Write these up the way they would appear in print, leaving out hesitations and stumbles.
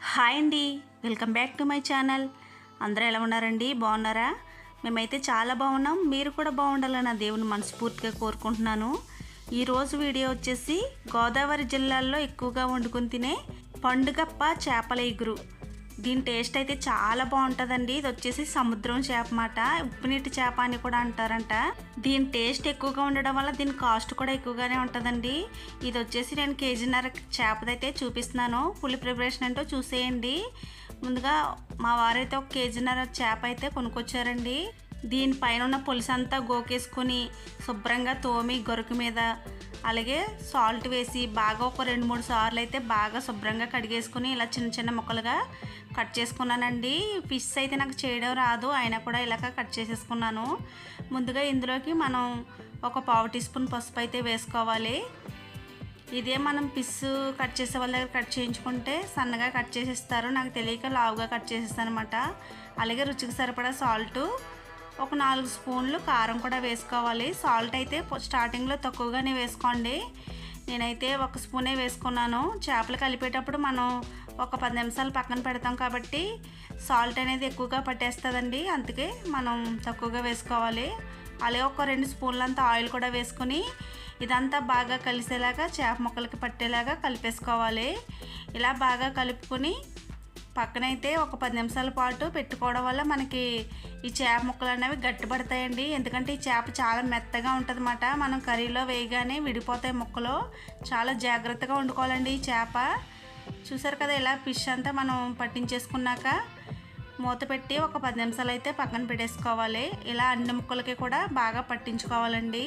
Hi అండి, welcome back to my channel. అందరూ ఎలా ఉన్నారండి? బాగున్నారా? మేమైతే చాలా బాగున్నాం. మీరు కూడా బాగుండాలని నా దేవుని మనస్ఫూర్తిగా కోరుకుంటున్నాను. ఈరోజు వీడియో వచ్చేసి గోదావరి జిల్లాల్లో ఎక్కువగా వండుకొని తినే పండుగప్ప చేపల ఎగురు. దీని టేస్ట్ అయితే చాలా బాగుంటుందండి. ఇది వచ్చేసి సముద్రం చేప మాట, ఉప్పునీటి చేప అని కూడా అంటారంట. దీని టేస్ట్ ఎక్కువగా ఉండడం వల్ల దీని కాస్ట్ కూడా ఎక్కువగానే ఉంటుందండి. ఇది వచ్చేసి నేను కేజీన్నర చేపదైతే చూపిస్తున్నాను. ఫుల్ ప్రిపరేషన్ ఏంటో చూసేయండి. ముందుగా మా వారైతే ఒక కేజీన్నర చేప అయితే కొనుక్కొచ్చారండి. దీనిపైన ఉన్న పులుసు అంతా గోకేసుకొని శుభ్రంగా తోమి గొరకు మీద అలాగే సాల్ట్ వేసి బాగా ఒక 2-3 సార్లు అయితే బాగా శుభ్రంగా కడిగేసుకుని ఇలా చిన్న చిన్న ముక్కలుగా కట్ చేసుకున్నానండి. ఫిష్ అయితే నాకు చేయడం రాదు, అయినా కూడా ఇలాగ కట్ చేసేసుకున్నాను. ముందుగా ఇందులోకి మనం ఒక 1/2 టీ స్పూన్ పసుపు అయితే వేసుకోవాలి. ఇదే మనం ఫిష్ కట్ చేసే వాళ్ళ దగ్గర కట్ చేయించుకుంటే సన్నగా కట్ చేసేస్తారు, నాకు తెలియక లావుగా కట్ చేసేస్తాను అనమాట. అలాగే రుచికి సరిపడా సాల్టు, ఒక 4 స్పూన్లు కారం కూడా వేసుకోవాలి. సాల్ట్ అయితే స్టార్టింగ్లో తక్కువగానే వేసుకోండి. నేనైతే 1 స్పూనే వేసుకున్నాను. చేపలు కలిపేటప్పుడు మనం ఒక 10 నిమిషాలు పక్కన పెడతాం కాబట్టి సాల్ట్ అనేది ఎక్కువగా పట్టేస్తుందండి, అందుకే మనం తక్కువగా వేసుకోవాలి. అలాగే ఒక 2 స్పూన్లంతా ఆయిల్ కూడా వేసుకొని ఇదంతా బాగా కలిసేలాగా చేప ముక్కలకి పట్టేలాగా కలిపేసుకోవాలి. ఇలా బాగా కలుపుకొని పక్కనైతే ఒక 10 నిమిషాల పాటు పెట్టుకోవడం వల్ల మనకి ఈ చేప ముక్కలు అనేవి గట్టిపడతాయండి. ఎందుకంటే ఈ చేప చాలా మెత్తగా ఉంటుంది అన్నమాట. మనం కర్రీలో వేయగానే విడిపోతాయి ముక్కలు. చాలా జాగ్రత్తగా వండుకోవాలండి ఈ చేప. చూసారు కదా, ఇలా ఫిష్ అంతా మనం పట్టించేసుకున్నాక మూత పెట్టి ఒక 10 నిమిషాలు అయితే పక్కన పెట్టేసుకోవాలి. ఇలా అన్ని ముక్కలకి కూడా బాగా పట్టించుకోవాలండి.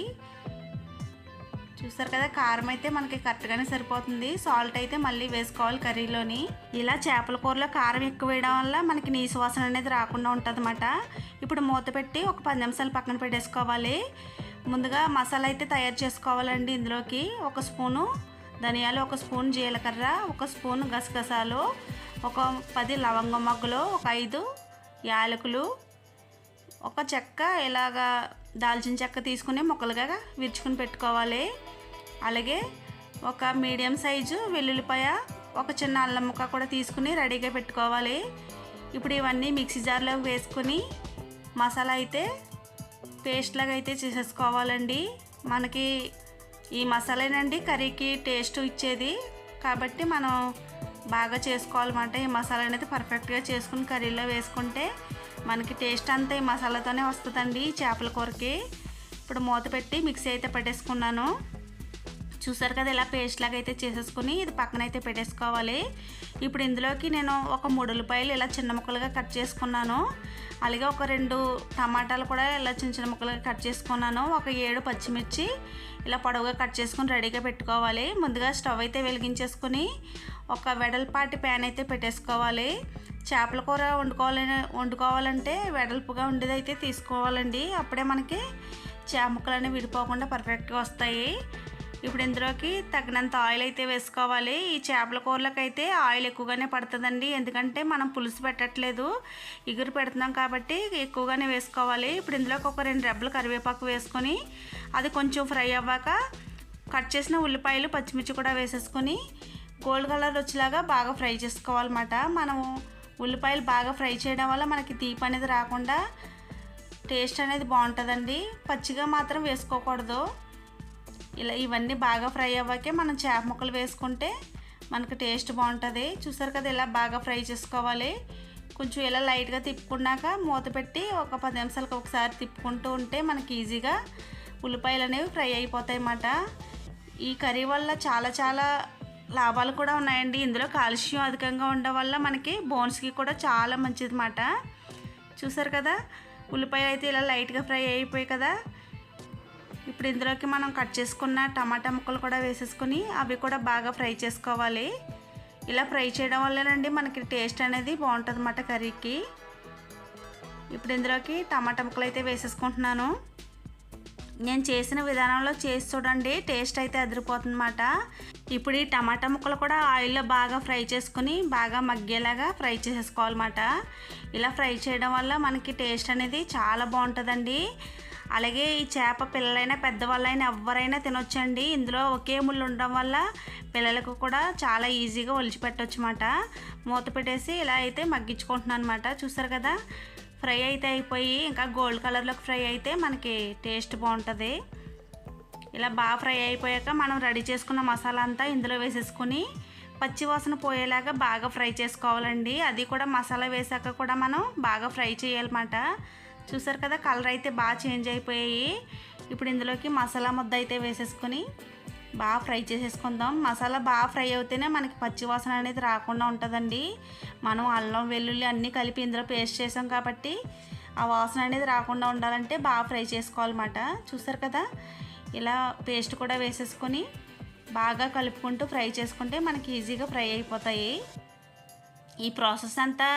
చూసారు కదా, కారం అయితే మనకి కరెక్ట్గానే సరిపోతుంది. సాల్ట్ అయితే మళ్ళీ వేసుకోవాలి కర్రీలోని. ఇలా చేపల కూరలో కారం ఎక్కువ వేయడం వల్ల మనకి నీసు వాసన అనేది రాకుండా ఉంటుంది అన్నమాట. ఇప్పుడు మూత పెట్టి ఒక 10 నిమిషాలు పక్కన పెట్టేసుకోవాలి. ముందుగా మసాలా అయితే తయారు చేసుకోవాలండి. ఇందులోకి 1 స్పూను ధనియాలు, 1 స్పూన్ జీలకర్ర, 1 స్పూన్ గసగసాలు, ఒక 10 లవంగ మొగ్గలు, ఒక 5 యాలకులు, ఒక చెక్క ఇలాగా దాల్చిన చెక్క తీసుకుని ముక్కలుగా విరుచుకుని పెట్టుకోవాలి. అలాగే ఒక మీడియం సైజు వెల్లుల్లిపాయ, ఒక చిన్న అల్లం ముక్క కూడా తీసుకుని రెడీగా పెట్టుకోవాలి. ఇప్పుడు ఇవన్నీ మిక్సీ జార్లో వేసుకొని మసాలా అయితే పేస్ట్ లాగా అయితే చేసేసుకోవాలండి. మనకి ఈ మసాలానండి కర్రీకి టేస్ట్ ఇచ్చేది, కాబట్టి మనం బాగా చేసుకోవాలన్నమాట. ఈ మసాలా అనేది పర్ఫెక్ట్గా చేసుకుని కర్రీలో వేసుకుంటే మనకి టేస్ట్ అంతా ఈ మసాలాతోనే వస్తుందండి చేపల కూరకి. ఇప్పుడు మూత పెట్టి మిక్సీ అయితే పెట్టేసుకున్నాను. చూసారు కదా, ఇలా పేస్ట్ లాగా అయితే చేసేసుకుని ఇది పక్కన అయితే పెట్టేసుకోవాలి. ఇప్పుడు ఇందులోకి నేను ఒక 3 ఉల్లిపాయలు ఇలా చిన్న ముక్కలుగా కట్ చేసుకున్నాను. అలాగే ఒక 2 టమాటాలు కూడా ఇలా చిన్న చిన్న ముక్కలుగా కట్ చేసుకున్నాను. ఒక 7 పచ్చిమిర్చి ఇలా పొడవుగా కట్ చేసుకుని రెడీగా పెట్టుకోవాలి. ముందుగా స్టవ్ అయితే వెలిగించేసుకుని ఒక వెడల్పాటి ప్యాన్ అయితే పెట్టేసుకోవాలి. చేపల కూర వండుకోవాలంటే వెడల్పుగా ఉండేది అయితే తీసుకోవాలండి. అప్పుడే మనకి చేప ముక్కలు అనేవి విడిపోకుండా పర్ఫెక్ట్గా వస్తాయి. ఇప్పుడు ఇందులోకి తగినంత ఆయిల్ అయితే వేసుకోవాలి. ఈ చేపల కూరలకు అయితే ఆయిల్ ఎక్కువగానే పడుతుందండి, ఎందుకంటే మనం పులుసు పెట్టట్లేదు, ఎగురు పెడుతున్నాం కాబట్టి ఎక్కువగానే వేసుకోవాలి. ఇప్పుడు ఇందులోకి ఒక 2 రెబ్బలు కరివేపాకు వేసుకొని అది కొంచెం ఫ్రై అవ్వాక కట్ చేసిన ఉల్లిపాయలు, పచ్చిమిర్చి కూడా వేసేసుకొని గోల్డ్ కలర్ వచ్చేలాగా బాగా ఫ్రై చేసుకోవాలన్నమాట. మనము ఉల్లిపాయలు బాగా ఫ్రై చేయడం వల్ల మనకి తీపి అనేది రాకుండా టేస్ట్ అనేది బాగుంటుందండి. పచ్చిగా మాత్రం వేసుకోకూడదు. ఇలా ఇవన్నీ బాగా ఫ్రై అవ్వాకే మనం చేప ముక్కలు వేసుకుంటే మనకు టేస్ట్ బాగుంటుంది. చూసారు కదా, ఇలా బాగా ఫ్రై చేసుకోవాలి. కొంచెం ఇలా లైట్గా తిప్పుకున్నాక మూత పెట్టి ఒక 10 నిమిషాలకు ఒకసారి తిప్పుకుంటూ ఉంటే మనకి ఈజీగా ఉల్లిపాయలు అనేవి ఫ్రై అయిపోతాయి అన్నమాట. ఈ కర్రీ వల్ల చాలా లాభాలు కూడా ఉన్నాయండి. ఇందులో కాల్షియం అధికంగా ఉండడం వల్ల మనకి బోన్స్కి కూడా చాలా మంచిది అన్నమాట. చూసారు కదా, ఉల్లిపాయ అయితే ఇలా లైట్గా ఫ్రై అయిపోయాయి కదా. ఇప్పుడు ఇందులోకి మనం కట్ చేసుకున్న టమాటా ముక్కలు కూడా వేసేసుకొని అవి కూడా బాగా ఫ్రై చేసుకోవాలి. ఇలా ఫ్రై చేయడం వల్లేనండి మనకి టేస్ట్ అనేది బాగుంటుంది అన్నమాట కర్రీకి. ఇప్పుడు ఇందులోకి టమాటా ముక్కలు అయితే వేసేసుకుంటున్నాను. నేను చేసిన విధానంలో చేసి చూడండి, టేస్ట్ అయితే అదిరిపోతుందన్నమాట. ఇప్పుడు ఈ టమాటా ముక్కలు కూడా ఆయిల్లో బాగా ఫ్రై చేసుకుని బాగా మగ్గేలాగా ఫ్రై చేసేసుకోవాలన్నమాట. ఇలా ఫ్రై చేయడం వల్ల మనకి టేస్ట్ అనేది చాలా బాగుంటుందండి. అలాగే ఈ చేప పిల్లలైనా పెద్దవాళ్ళైనా ఎవరైనా తినొచ్చండి. ఇందులో ఒకే ముళ్ళు ఉండడం వల్ల పిల్లలకు కూడా చాలా ఈజీగా ఒలిచిపెట్టవచ్చు అన్నమాట. మూత పెట్టేసి ఇలా అయితే మగ్గించుకుంటున్నాను అనమాట. చూసారు కదా, ఫ్రై అయితే అయిపోయి ఇంకా గోల్డ్ కలర్లోకి ఫ్రై అయితే మనకి టేస్ట్ బాగుంటుంది. ఇలా బాగా ఫ్రై అయిపోయాక మనం రెడీ చేసుకున్న మసాలా అంతా ఇందులో వేసేసుకుని పచ్చి వాసన పోయేలాగా బాగా ఫ్రై చేసుకోవాలండి. అది కూడా మసాలా వేసాక కూడా మనం బాగా ఫ్రై చేయాలన్నమాట. చూసారు కదా, కలర్ అయితే బాగా చేంజ్ అయిపోయాయి. ఇప్పుడు ఇందులోకి మసాలా ముద్ద అయితే వేసేసుకొని బాగా ఫ్రై చేసేసుకుందాం. మసాలా బాగా ఫ్రై అవుతేనే మనకి పచ్చి వాసన అనేది రాకుండా ఉంటుందండి. మనం అల్లం వెల్లుల్లి అన్నీ కలిపి ఇందులో పేస్ట్ చేసాం కాబట్టి ఆ వాసన అనేది రాకుండా ఉండాలంటే బాగా ఫ్రై చేసుకోవాలన్నమాట. చూసారు కదా, ఇలా పేస్ట్ కూడా వేసేసుకొని బాగా కలుపుకుంటూ ఫ్రై చేసుకుంటే మనకి ఈజీగా ఫ్రై అయిపోతాయి. ఈ ప్రాసెస్ అంతా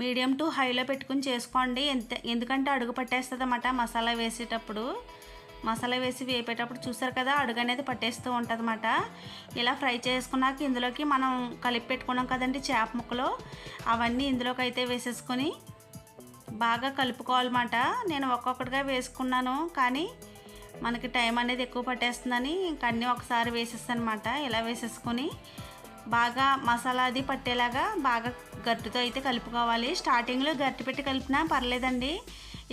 మీడియం టు హైలో పెట్టుకుని చేసుకోండి. ఎందుకంటే అడుగు పట్టేస్తుంది అన్నమాట. మసాలా వేసేటప్పుడు, మసాలా వేసి వేపేటప్పుడు చూసారు కదా, అడుగు అనేది పట్టేస్తూ ఉంటుంది అన్నమాట. ఇలా ఫ్రై చేసుకున్నాక ఇందులోకి మనం కలిపి పెట్టుకున్నాం కదండి చేప ముక్కలు, అవన్నీ ఇందులోకి అయితే వేసేసుకొని బాగా కలుపుకోవాలన్నమాట. నేను ఒక్కొక్కటిగా వేసుకున్నాను, కానీ మనకి టైం అనేది ఎక్కువ పట్టేస్తుందని ఇంకా అన్నీ ఒకసారి వేసేస్తాను అనమాట. ఇలా వేసేసుకొని బాగా మసాలా అది పట్టేలాగా బాగా గట్టితో అయితే కలుపుకోవాలి. స్టార్టింగ్లో గట్టి పెట్టి కలిపినా పర్లేదండి.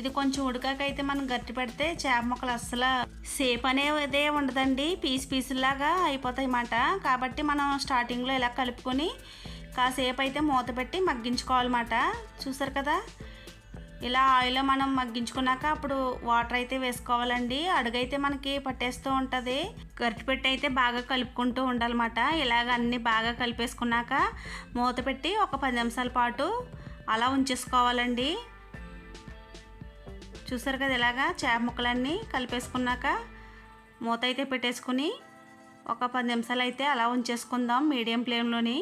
ఇది కొంచెం ఉడకాకైతే మనం గట్టి పెడితే చేప ముక్కలు అస్సలు సేప్ అనేదే ఉండదండి, పీసులాగా అయిపోతాయి అన్నమాట. కాబట్టి మనం స్టార్టింగ్లో ఇలా కలుపుకొని కాసేపు అయితే మూత పెట్టి మగ్గించుకోవాలన్నమాట. చూసారు కదా, ఇలా ఆయిల్లో మనం మగ్గించుకున్నాక అప్పుడు వాటర్ అయితే వేసుకోవాలండి. అడుగైతే మనకి పట్టేస్తూ ఉంటుంది. గరిటె పెట్టి అయితే బాగా కలుపుకుంటూ ఉండాలన్నమాట. ఇలాగ అన్నీ బాగా కలిపేసుకున్నాక మూత పెట్టి ఒక 10 నిమిషాల పాటు అలా ఉంచేసుకోవాలండి. చూసారు కదా, ఇలాగా చేప ముక్కలన్నీ కలిపేసుకున్నాక మూత అయితే పెట్టేసుకుని ఒక 10 నిమిషాలు అయితే అలా ఉంచేసుకుందాం మీడియం ఫ్లేమ్లోని.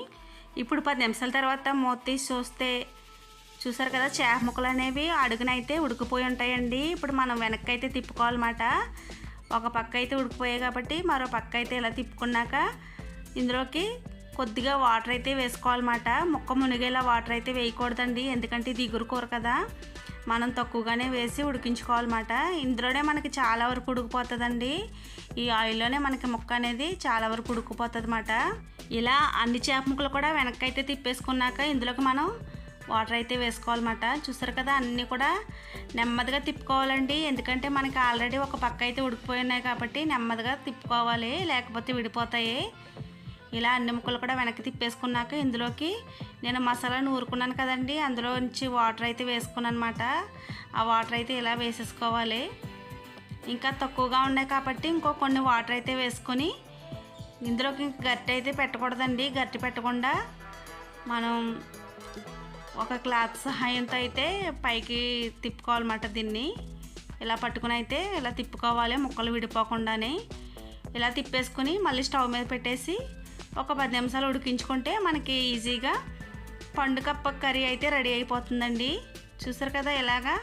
ఇప్పుడు 10 నిమిషాల తర్వాత మూత తీసి చూస్తే చూసారు కదా, చేప ముక్కలు అనేవి అడుగునైతే ఉడికిపోయి ఉంటాయండి. ఇప్పుడు మనం వెనక్కి అయితే తిప్పుకోవాలన్నమాట. ఒక పక్క అయితే ఉడికిపోయాయి కాబట్టి మరో పక్క అయితే ఇలా తిప్పుకున్నాక ఇందులోకి కొద్దిగా వాటర్ అయితే వేసుకోవాలన్నమాట. ముక్క మునిగేలా వాటర్ అయితే వేయకూడదండి, ఎందుకంటే ఇది ఇగురు కూర కదా. మనం తక్కువగానే వేసి ఉడికించుకోవాలన్నమాట. ఇందులోనే మనకి చాలా వరకు ఉడికిపోతుందండి. ఈ ఆయిల్లోనే మనకి ముక్క అనేది చాలా వరకు ఉడికిపోతుంది అన్నమాట. ఇలా అన్ని చేప ముక్కలు కూడా వెనక్కి అయితే తిప్పేసుకున్నాక ఇందులోకి మనం వాటర్ అయితే వేసుకోవాలన్నమాట. చూసారు కదా, అన్నీ కూడా నెమ్మదిగా తిప్పుకోవాలండి, ఎందుకంటే మనకి ఆల్రెడీ ఒక పక్క అయితే ఉడికిపోయి ఉన్నాయి కాబట్టి నెమ్మదిగా తిప్పుకోవాలి, లేకపోతే విడిపోతాయి. ఇలా అన్ని ముక్కలు కూడా వెనక్కి తిప్పేసుకున్నాక ఇందులోకి నేను మసాలా నూరుకున్నాను కదండి, అందులో నుంచి వాటర్ అయితే వేసుకున్నాను అనమాట. ఆ వాటర్ అయితే ఇలా వేసేసుకోవాలి. ఇంకా తక్కువగా ఉన్నాయి కాబట్టి ఇంకో కొన్ని వాటర్ అయితే వేసుకొని ఇందులోకి గట్టి అయితే పెట్టకూడదండి. గట్టి పెట్టకుండా మనం ఒక క్లాత్ సహాయంతో అయితే పైకి తిప్పుకోవాలన్నమాట. దీన్ని ఇలా పట్టుకుని అయితే ఇలా తిప్పుకోవాలి, ముక్కలు విడిపోకుండానే. ఇలా తిప్పేసుకుని మళ్ళీ స్టవ్ మీద పెట్టేసి ఒక 10 నిమిషాలు ఉడికించుకుంటే మనకి ఈజీగా పండుకప్ప కర్రీ అయితే రెడీ అయిపోతుందండి. చూసారు కదా, ఇలాగా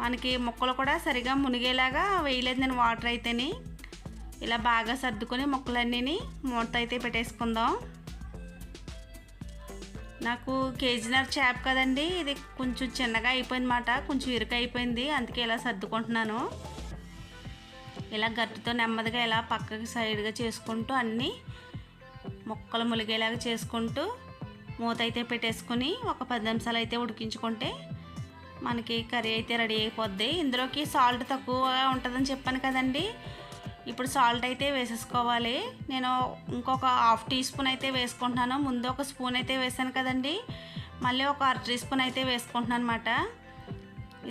మనకి ముక్కలు కూడా సరిగా మునిగేలాగా వేయలేదు నేను వాటర్ అయితేని. ఇలా బాగా సర్దుకొని ముక్కలన్నీ మూత అయితే పెట్టేసుకుందాం. నాకు కేజీన్నర చేప కదండి, ఇది కొంచెం చిన్నగా అయిపోయింది అన్నమాట, కొంచెం ఇరుక అయిపోయింది, అందుకే ఇలా సర్దుకుంటున్నాను. ఇలా గట్టితో నెమ్మదిగా ఇలా పక్కకి సైడ్గా చేసుకుంటూ అన్నీ ముక్కలు ములిగేలాగా చేసుకుంటూ మూత అయితే పెట్టేసుకుని ఒక 10 నిమిషాలు అయితే ఉడికించుకుంటే మనకి కర్రీ అయితే రెడీ అయిపోద్ది. ఇందులోకి సాల్ట్ తక్కువగా ఉంటుందని చెప్పాను కదండి, ఇప్పుడు సాల్ట్ అయితే వేసేసుకోవాలి. నేను ఇంకొక ½ టీ స్పూన్ అయితే వేసుకుంటున్నాను. ముందు ఒక స్పూన్ అయితే వేసాను కదండి, మళ్ళీ ఒక ½ టీ స్పూన్ అయితే వేసుకుంటున్నాను అనమాట.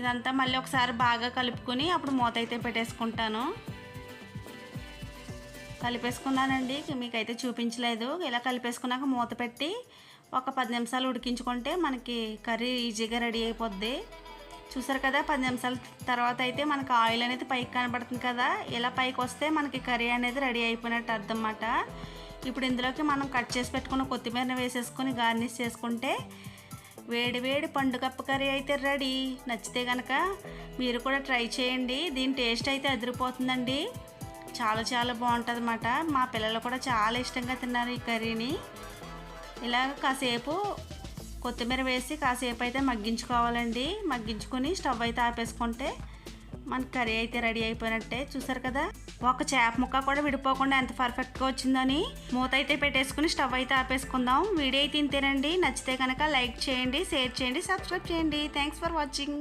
ఇదంతా మళ్ళీ ఒకసారి బాగా కలుపుకొని అప్పుడు మూత అయితే పెట్టేసుకుంటాను. కలిపేసుకున్నానండి, మీకైతే చూపించలేదు. ఇలా కలిపేసుకున్నాక మూత పెట్టి ఒక 10 నిమిషాలు ఉడికించుకుంటే మనకి కర్రీ ఈజీగా రెడీ అయిపోద్ది. చూసారు కదా, 10 నిమిషాల తర్వాత అయితే మనకి ఆయిల్ అనేది పైకి కనబడుతుంది కదా, ఇలా పైకి వస్తే మనకి కర్రీ అనేది రెడీ అయిపోయినట్టు అర్థం అన్నమాట. ఇప్పుడు ఇందులోకి మనం కట్ చేసి పెట్టుకున్న కొత్తిమీరని వేసేసుకొని గార్నిష్ చేసుకుంటే వేడి వేడి పండుగప్ప కర్రీ అయితే రెడీ. నచ్చితే కనుక మీరు కూడా ట్రై చేయండి. దీని టేస్ట్ అయితే అదిరిపోతుందండి, చాలా చాలా బాగుంటుంది అన్నమాట. మా పిల్లలు కూడా చాలా ఇష్టంగా తిన్నారు ఈ కర్రీని. ఇలా కాసేపు కొత్తిమీర వేసి కాసేపు అయితే మగ్గించుకోవాలండి. మగ్గించుకొని స్టవ్ అయితే ఆపేసుకుంటే మన కర్రీ అయితే రెడీ అయిపోయినట్టే. చూసారు కదా, ఒక చేప ముక్క కూడా విడిపోకుండా ఎంత పర్ఫెక్ట్గా వచ్చిందని. మూత అయితే పెట్టేసుకుని స్టవ్ అయితే ఆపేసుకుందాం. వీడియో అయితే ఇంతేనండి. నచ్చితే కనుక లైక్ చేయండి, షేర్ చేయండి, సబ్స్క్రైబ్ చేయండి. Thanks for watching.